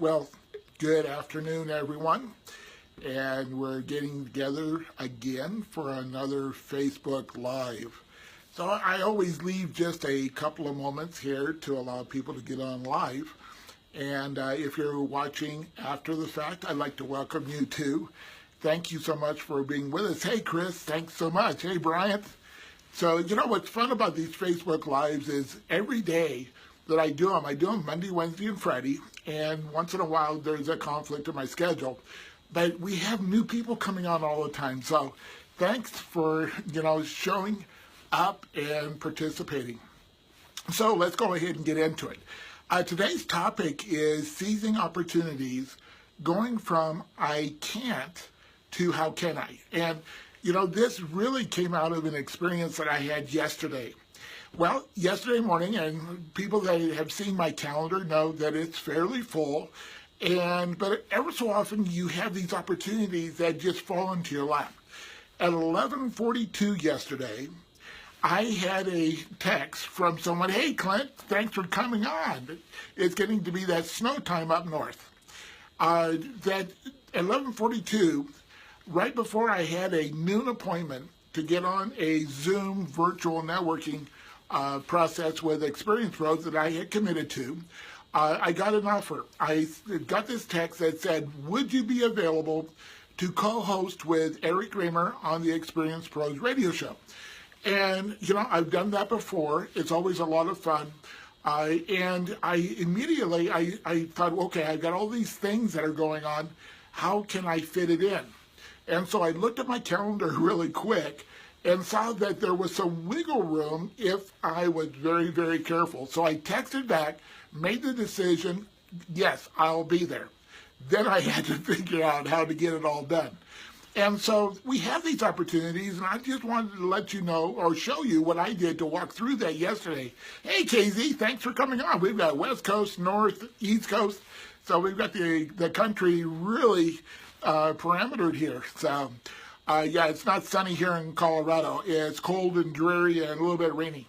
Well, good afternoon, everyone. And we're getting together again for another Facebook Live. So I always leave just a couple of moments here to allow people to get on live. And if you're watching after the fact, I'd like to welcome you too. Thank you so much for being with us. Hey, Chris, thanks so much. Hey, Bryant. So, you know, what's fun about these Facebook Lives is every day that I do them Monday, Wednesday, and Friday. And once in a while, there's a conflict in my schedule. But we have new people coming on all the time. So thanks for, showing up and participating. So let's go ahead and get into it. Today's topic is seizing opportunities, going from I can't to how can I. And, this really came out of an experience that I had yesterday. Well, yesterday morning, and people that have seen my calendar know that it's fairly full, but ever so often you have these opportunities that just fall into your lap. At 11:42 yesterday, I had a text from someone, hey, Clint, thanks for coming on. It's getting to be that snow time up north. That at 11:42, right before I had a noon appointment to get on a Zoom virtual networking process with Experience Pros that I had committed to, I got an offer. I got this text that said, would you be available to co-host with Eric Kramer on the Experience Pros radio show? And, I've done that before. It's always a lot of fun. And I immediately, I thought, okay, I've got all these things that are going on. How can I fit it in? And so I looked at my calendar really quick and saw that there was some wiggle room if I was very, very careful. So I texted back, made the decision, yes, I'll be there. Then I had to figure out how to get it all done. And so we have these opportunities, and I just wanted to let you know or show you what I did to walk through that yesterday. Hey, KZ, thanks for coming on. We've got West Coast, North, East Coast. So we've got the country really parametered here. So, yeah, it's not sunny here in Colorado. It's cold and dreary and a little bit rainy.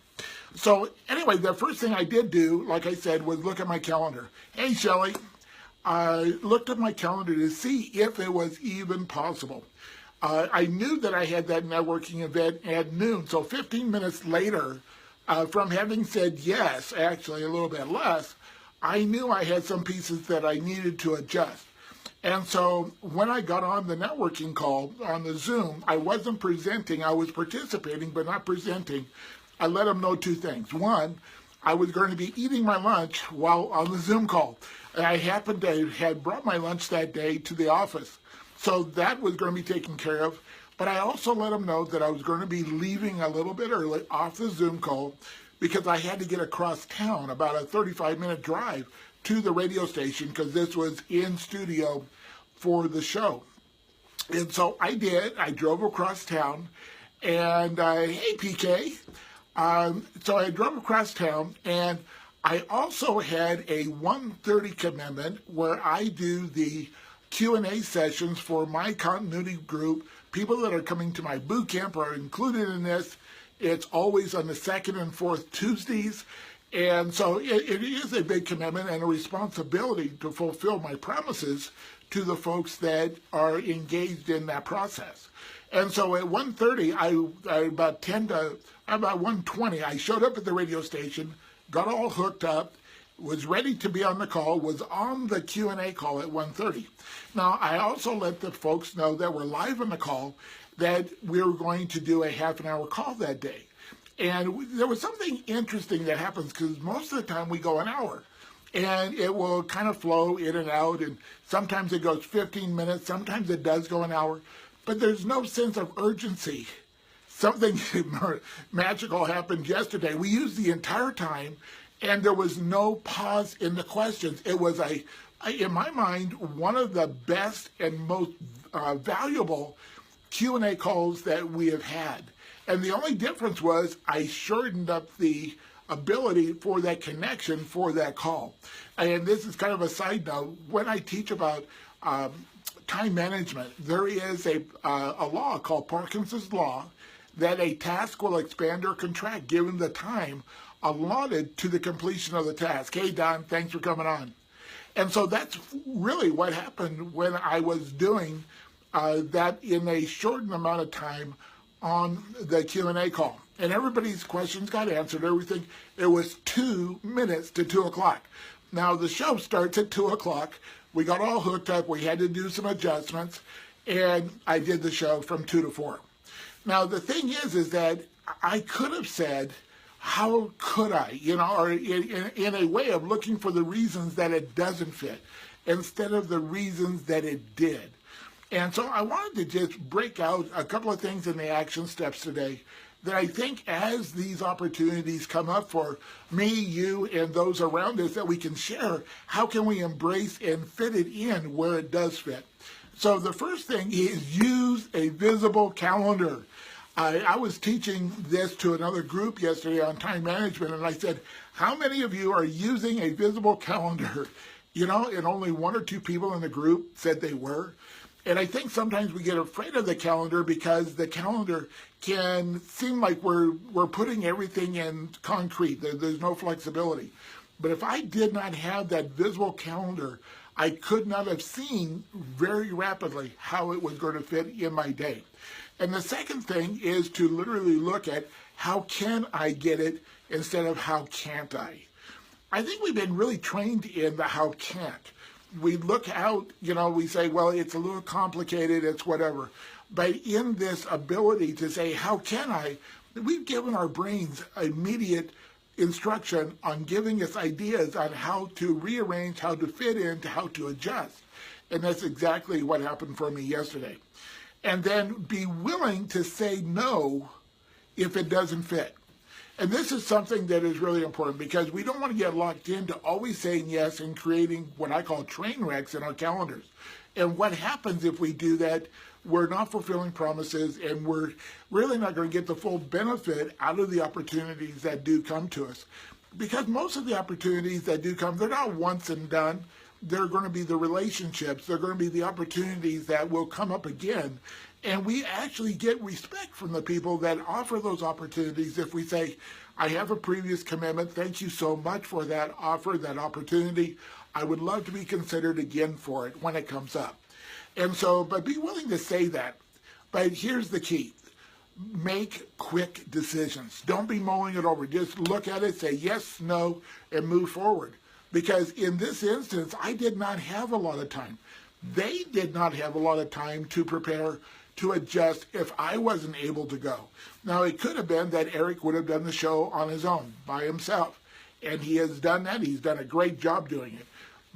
So anyway, the first thing I did do, like I said, was look at my calendar. Hey, Shelley, I looked at my calendar to see if it was even possible. I knew that I had that networking event at noon. So 15 minutes later, from having said yes, actually a little bit less, I knew I had some pieces that I needed to adjust. And so when I got on the networking call on the Zoom, I wasn't presenting, I was participating, but not presenting. I let them know two things. One, I was going to be eating my lunch while on the Zoom call. And I happened to had brought my lunch that day to the office. So that was going to be taken care of. But I also let them know that I was going to be leaving a little bit early off the Zoom call because I had to get across town, about a 35-minute drive to the radio station because this was in studio for the show. And so I did. I drove across town and hey, PK. So I drove across town and I also had a 1:30 commitment where I do the Q&A sessions for my continuity group. People that are coming to my boot camp are included in this. It's always on the second and fourth Tuesdays. And so it is a big commitment and a responsibility to fulfill my promises to the folks that are engaged in that process. And so at 1:30, about 1:20, I showed up at the radio station, got all hooked up, was ready to be on the call, was on the Q&A call at 1:30. Now, I also let the folks know that we're live on the call that we were going to do a half-an-hour call that day. And there was something interesting that happens because most of the time we go an hour. And it will kind of flow in and out. And sometimes it goes 15 minutes. Sometimes it does go an hour. But there's no sense of urgency. Something magical happened yesterday. We used the entire time. And there was no pause in the questions. It was, in my mind, one of the best and most valuable Q&A calls that we have had. And the only difference was I shortened up the ability for that connection for that call. And this is kind of a side note. When I teach about time management, there is a law called Parkinson's Law that a task will expand or contract given the time allotted to the completion of the task. Hey, Don, thanks for coming on. And so that's really what happened when I was doing that in a shortened amount of time on the Q&A call. And everybody's questions got answered, everything. It was 2 minutes to 2 o'clock. Now the show starts at 2 o'clock. We got all hooked up. We had to do some adjustments. And I did the show from 2 to 4. Now the thing is that I could have said, how could I, or in a way of looking for the reasons that it doesn't fit instead of the reasons that it did. And so I wanted to just break out a couple of things in the action steps today that I think as these opportunities come up for me, you, and those around us that we can share, how can we embrace and fit it in where it does fit? So the first thing is use a visible calendar. I was teaching this to another group yesterday on time management, and I said, how many of you are using a visible calendar? And only 1 or 2 people in the group said they were. And I think sometimes we get afraid of the calendar because the calendar can seem like we're putting everything in concrete. There's no flexibility. But if I did not have that visible calendar, I could not have seen very rapidly how it was going to fit in my day. And the second thing is to literally look at how can I get it instead of how can't I. I think we've been really trained in the how can't. We look out, we say, well, it's a little complicated, it's whatever. But in this ability to say, how can I, we've given our brains immediate instruction on giving us ideas on how to rearrange, how to fit in, how to adjust. And that's exactly what happened for me yesterday. And then be willing to say no if it doesn't fit. And this is something that is really important because we don't want to get locked into always saying yes and creating what I call train wrecks in our calendars. And what happens if we do that, we're not fulfilling promises and we're really not going to get the full benefit out of the opportunities that do come to us. Because most of the opportunities that do come, they're not once and done. They're going to be the relationships. They're going to be the opportunities that will come up again. And we actually get respect from the people that offer those opportunities if we say, I have a previous commitment. Thank you so much for that offer, that opportunity. I would love to be considered again for it when it comes up. And so, but be willing to say that. But here's the key. Make quick decisions. Don't be mulling it over. Just look at it, say yes, no, and move forward. Because in this instance, I did not have a lot of time. They did not have a lot of time to prepare, to adjust if I wasn't able to go. Now, it could have been that Eric would have done the show on his own, by himself. And he has done that. He's done a great job doing it.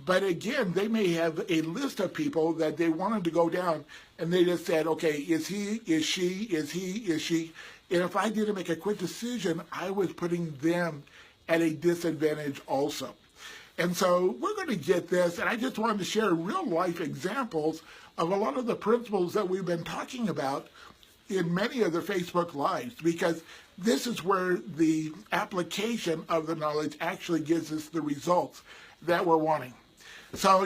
But again, they may have a list of people that they wanted to go down, and they just said, okay, is he, is she, is he, is she? And if I didn't make a quick decision, I was putting them at a disadvantage also. And so we're going to get this, and I just wanted to share real-life examples of a lot of the principles that we've been talking about in many of the Facebook Lives, because this is where the application of the knowledge actually gives us the results that we're wanting. So,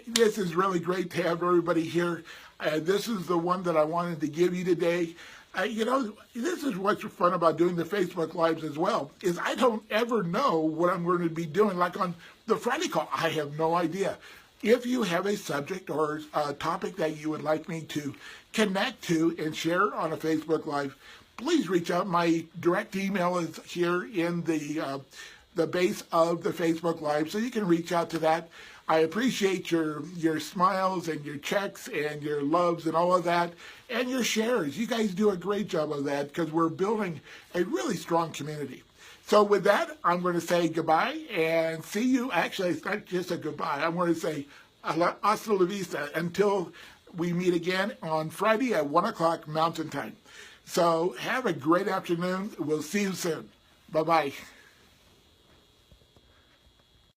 this is really great to have everybody here. This is the one that I wanted to give you today. This is what's fun about doing the Facebook Lives as well, is I don't ever know what I'm going to be doing. Like on the Friday call, I have no idea. If you have a subject or a topic that you would like me to connect to and share on a Facebook Live, please reach out. My direct email is here in the base of the Facebook Live, so you can reach out to that. I appreciate your smiles and your checks and your loves and all of that, and your shares. You guys do a great job of that because we're building a really strong community. So with that, I'm going to say goodbye and see you. Actually, it's not just a goodbye. I'm going to say hasta la vista until we meet again on Friday at 1 o'clock Mountain Time. So have a great afternoon. We'll see you soon. Bye-bye.